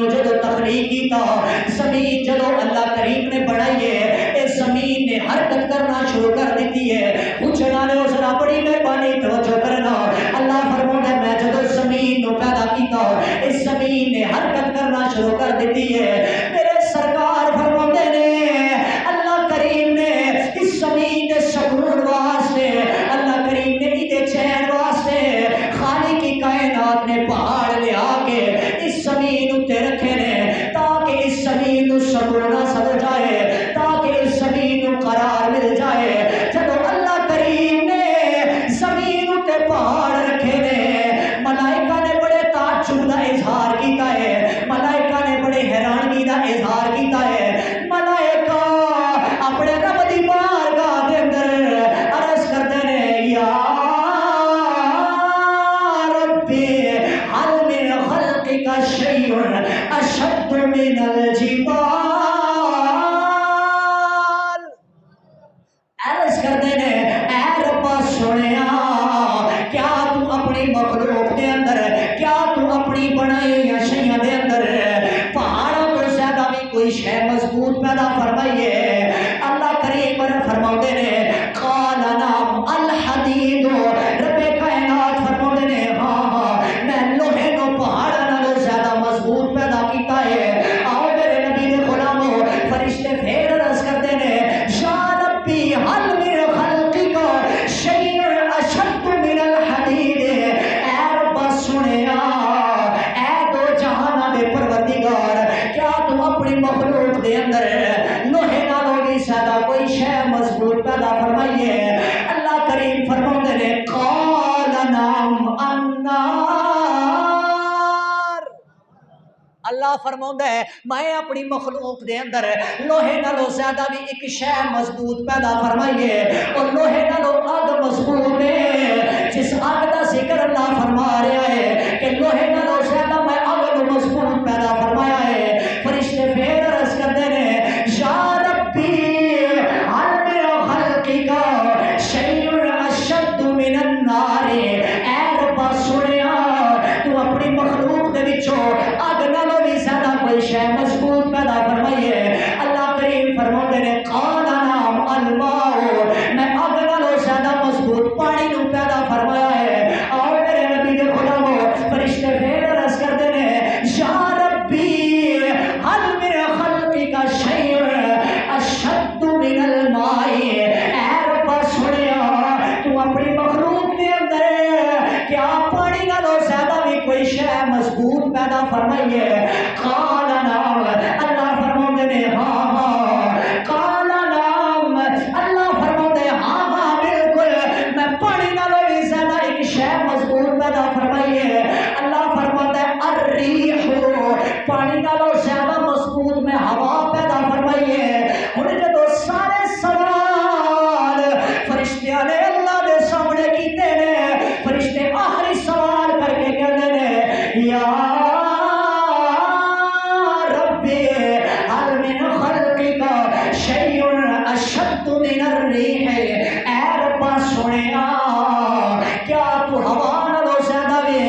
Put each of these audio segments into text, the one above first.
نو جدو تخلیق کیتا زمین جدو اللہ کریم نے بنائی ہے اس زمین نے حرکت کرنا شروع کر دیتی ہے پوچھنا نے اس نے بڑی مہربانی توجہ کرنا اللہ فرماتا ہے میں جدو زمین نو پیدا کیتا اس زمین نے حرکت کرنا شروع کر دیتی ہے میرے سرکار فرماتے نے اللہ کریم نے اس زمین کے سکون واسطے اللہ کریم نے ادھے چین واسطے خالق کی کائنات نے پہاڑ لے آکے اس زمین اتے رکھے نے تاکہ اس زمین کو سکون حاصل جائے تاکہ اس زمین کو قرار مل جائے جب اللہ کریم نے زمین اتے پہاڑ رکھے نے ملائکہ نے بڑے تعجب کا اظہار کیتا ہے ملائکہ نے بڑے حیرانی کا اظہار کیتا ہے ملائکہ اپنے رب دی بارگاہ دے اندر عرض کرتے ہیں یا ربی حل من خلقک شیء اشد من الجبال عرض کرتے ہیں اے ربا سنیا کیا تو اپنی مخلوق دے اندر کیا تو اپنی بنائی اشیاء دے اندر پہاڑوں کو زیادہ بھی کوئی شے مضبوط پیدا فرمائیے اللہ کریم فرماتے نے قال نعم الحدید رب کائنات فرماتے نے ہاں ہاں میں لوہے نو پہاڑ نالوں زیادہ مضبوط پیدا کیتا ہے آؤ میرے نبی دے غلامو فرشتے پھر عرض کرتے نے یا ربی حل من خلقک شیء اشد من الحدید اے رب سنیا اے دو جہاناں دے پروردگار کیا تم اپنی مخلوق دے اندر لوہے نالوں بھی زیادہ کوئی شے مضبوط پیدا فرمائیے اللہ کریم فرماتے نے قال نعم النار اللہ فرماتا ہے میں اپنی مخلوق دے اندر لوہے نالوں زیادہ بھی ایک شے مضبوط پیدا فرمائیے اور لوہے نالوں آگ مضبوط ہے جس آگ کا ذکر اللہ فرما رہا ہے کہ لوہے نالوں زیادہ میں آگ کو مضبوط پیدا فرمایا ہے فرشتے پھر عرض کرتے ہیں یا ربی حل من خلقک شیء اشد من النار اے رب سنیا تو اپنی مخلوق دے وچوں آگ نالوں بھی زیادہ کوئی شے مضبوط پیدا فرمائیے اللہ کریم فرماتے نے قال نعم الماء میں آگ نالوں زیادہ مضبوط پانی نو پیدا فرمایا ہے اور میرے نبی دے غلامو فرشتے پھر عرض کرتے ہیں یا ربی حل من خلقک شیء اشد من الماء اے رب سنیا تو اپنی مخلوق دے اندر کیا پانی نالوں زیادہ بھی کوئی شے مضبوط پیدا فرمائیے قال نعم اللہ فرماتے نے ہاں ہاں قال نعم اللہ فرماتے ہاں ہاں بالکل میں پانی نالوں بھی زیادہ ایک شے مضبوط پیدا فرمائیے اللہ فرماتا ہے الریح پانی نالوں زیادہ مضبوط میں ہوا پیدا فرمائیے ہن جدو سارے سوال فرشتیاں نے اللہ دے سامنے کیتے نے فرشتے آخری سوال کر کے کہتے نے یا ربی حل من خلقک شیء اشد من الریح اے رب سنیا کیا تو ہوا نالوں زیادہ بھی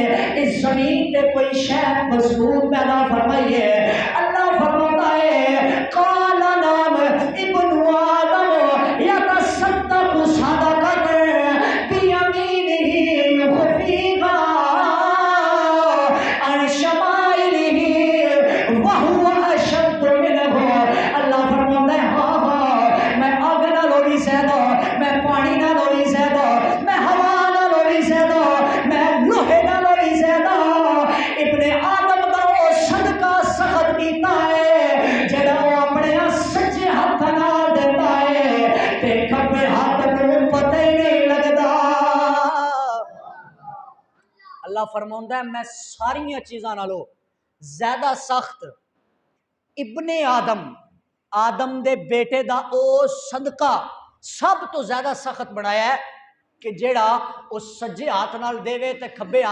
اس زمین تے کوئی شے مضبوط پیدا فرمائیے اللہ فرماتا ہے قال نعم ابن آدم یتصدق صدقۃ بیمینہ یخفیہا عن شمائلہ وہو اشد منہ اللہ فرماتا ہے ہاں ہاں میں آگ نالوں بھی زیادہ میں پانی نالوں بھی زیادہ میں ہوا نالوں بھی زیادہ میں لوہے نالوں بھی زیادہ ابن آدم کا وہ صدقہ سخت کیتا ہے جڑا وہ اپنے سچے ہاتھ نال دیتا ہے تے کھبے ہاتھ کو پتہ ہی نہیں لگتا اللہ فرماتا ہے میں ساری چیزاں نالوں زیادہ سخت ابن آدم آدم دے بیٹے دا او صدقہ سب تو زیادہ سخت بنایا ہے کہ جیڑا اس سجے ہاتھ نال دے تے کھبے ہاتھ